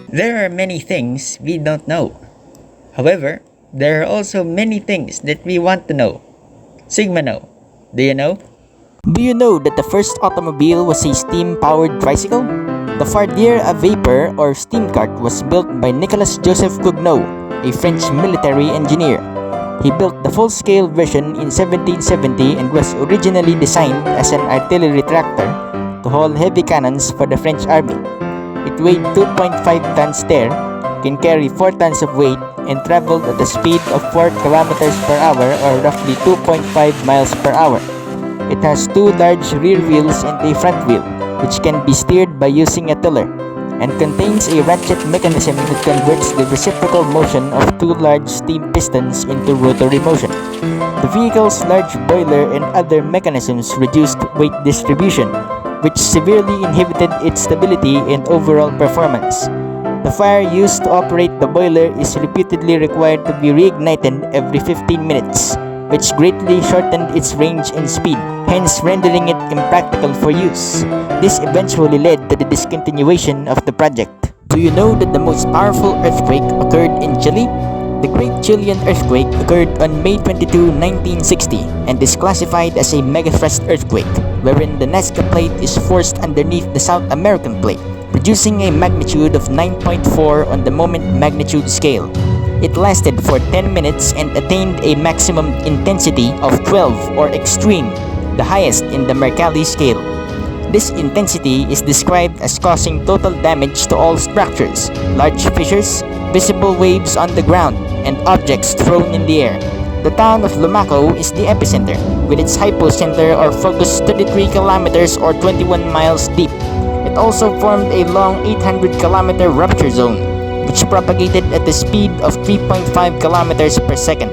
There are many things we don't know. However, there are also many things that we want to know. Sigma know. Do you know? Do you know that the first automobile was a steam-powered tricycle? The Fardier à vapor or steam cart was built by Nicolas Joseph Cugnot, a French military engineer. He built the full-scale version in 1770 and was originally designed as an artillery tractor to haul heavy cannons for the French army. It weighed 2.5 tons there, can carry 4 tons of weight, and traveled at a speed of 4 kilometers per hour or roughly 2.5 miles per hour. It has two large rear wheels and a front wheel, which can be steered by using a tiller, and contains a ratchet mechanism that converts the reciprocal motion of two large steam pistons into rotary motion. The vehicle's large boiler and other mechanisms reduced weight distribution, which severely inhibited its stability and overall performance. The fire used to operate the boiler is reputedly required to be reignited every 15 minutes, which greatly shortened its range and speed, hence rendering it impractical for use. This eventually led to the discontinuation of the project. Do you know that the most powerful earthquake occurred in Chile? The Great Chilean Earthquake occurred on May 22, 1960 and is classified as a megathrust earthquake, wherein the Nazca Plate is forced underneath the South American Plate, producing a magnitude of 9.4 on the moment magnitude scale. It lasted for 10 minutes and attained a maximum intensity of 12 or extreme, the highest in the Mercalli scale. This intensity is described as causing total damage to all structures, large fissures, visible waves on the ground, and objects thrown in the air. The town of Lumaco is the epicenter, with its hypocenter or focus 33 kilometers or 21 miles deep. It also formed a long 800-kilometer rupture zone, which propagated at the speed of 3.5 kilometers per second.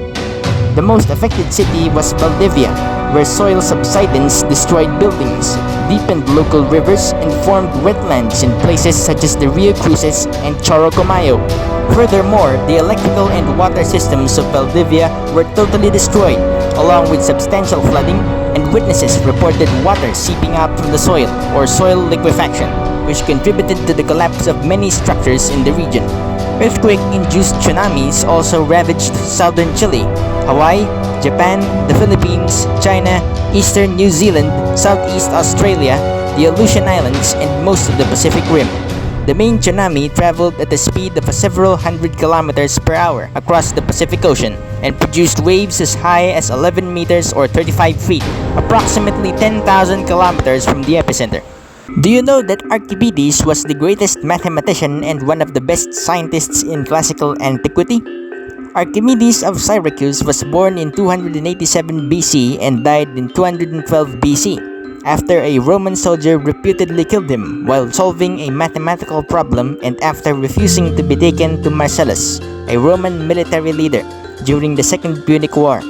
The most affected city was Valdivia, where soil subsidence destroyed buildings, deepened local rivers, and formed wetlands in places such as the Rio Cruces and Chorocomayo. Furthermore, the electrical and water systems of Valdivia were totally destroyed, along with substantial flooding, and witnesses reported water seeping out from the soil, or soil liquefaction, which contributed to the collapse of many structures in the region. Earthquake-induced tsunamis also ravaged southern Chile, Hawaii, Japan, the Philippines, China, eastern New Zealand, southeast Australia, the Aleutian Islands, and most of the Pacific Rim. The main tsunami traveled at the speed of several hundred kilometers per hour across the Pacific Ocean and produced waves as high as 11 meters or 35 feet, approximately 10,000 kilometers from the epicenter. Do you know that Archimedes was the greatest mathematician and one of the best scientists in classical antiquity? Archimedes of Syracuse was born in 287 BC and died in 212 BC, after a Roman soldier reputedly killed him while solving a mathematical problem and after refusing to be taken to Marcellus, a Roman military leader, during the Second Punic War.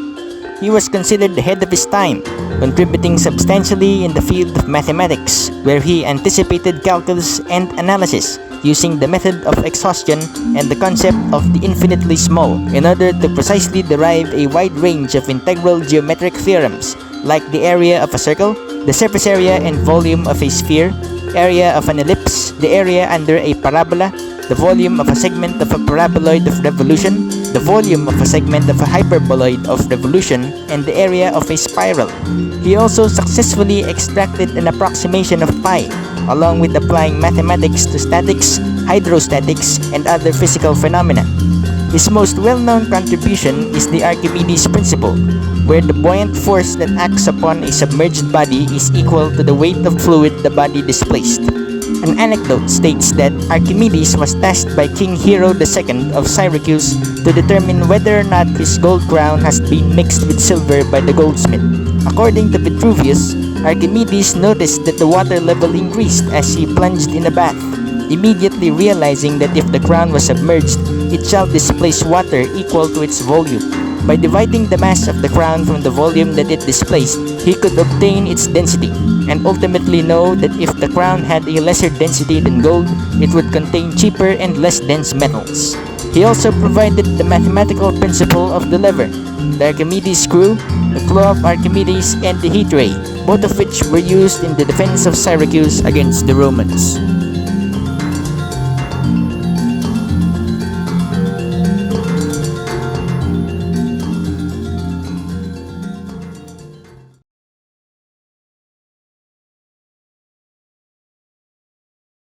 He was considered the head of his time, contributing substantially in the field of mathematics, where he anticipated calculus and analysis, using the method of exhaustion and the concept of the infinitely small in order to precisely derive a wide range of integral geometric theorems, like the area of a circle, the surface area and volume of a sphere, area of an ellipse, the area under a parabola, the volume of a segment of a paraboloid of revolution, the volume of a segment of a hyperboloid of revolution, and the area of a spiral. He also successfully extracted an approximation of pi, along with applying mathematics to statics, hydrostatics, and other physical phenomena. His most well-known contribution is the Archimedes principle, where the buoyant force that acts upon a submerged body is equal to the weight of fluid the body displaced. An anecdote states that Archimedes was tasked by King Hero II of Syracuse to determine whether or not his gold crown has been mixed with silver by the goldsmith. According to Vitruvius, Archimedes noticed that the water level increased as he plunged in a bath, immediately realizing that if the crown was submerged, it shall displace water equal to its volume. By dividing the mass of the crown from the volume that it displaced, he could obtain its density, and ultimately know that if the crown had a lesser density than gold, it would contain cheaper and less dense metals. He also provided the mathematical principle of the lever, the Archimedes screw, the claw of Archimedes, and the heat ray, both of which were used in the defense of Syracuse against the Romans.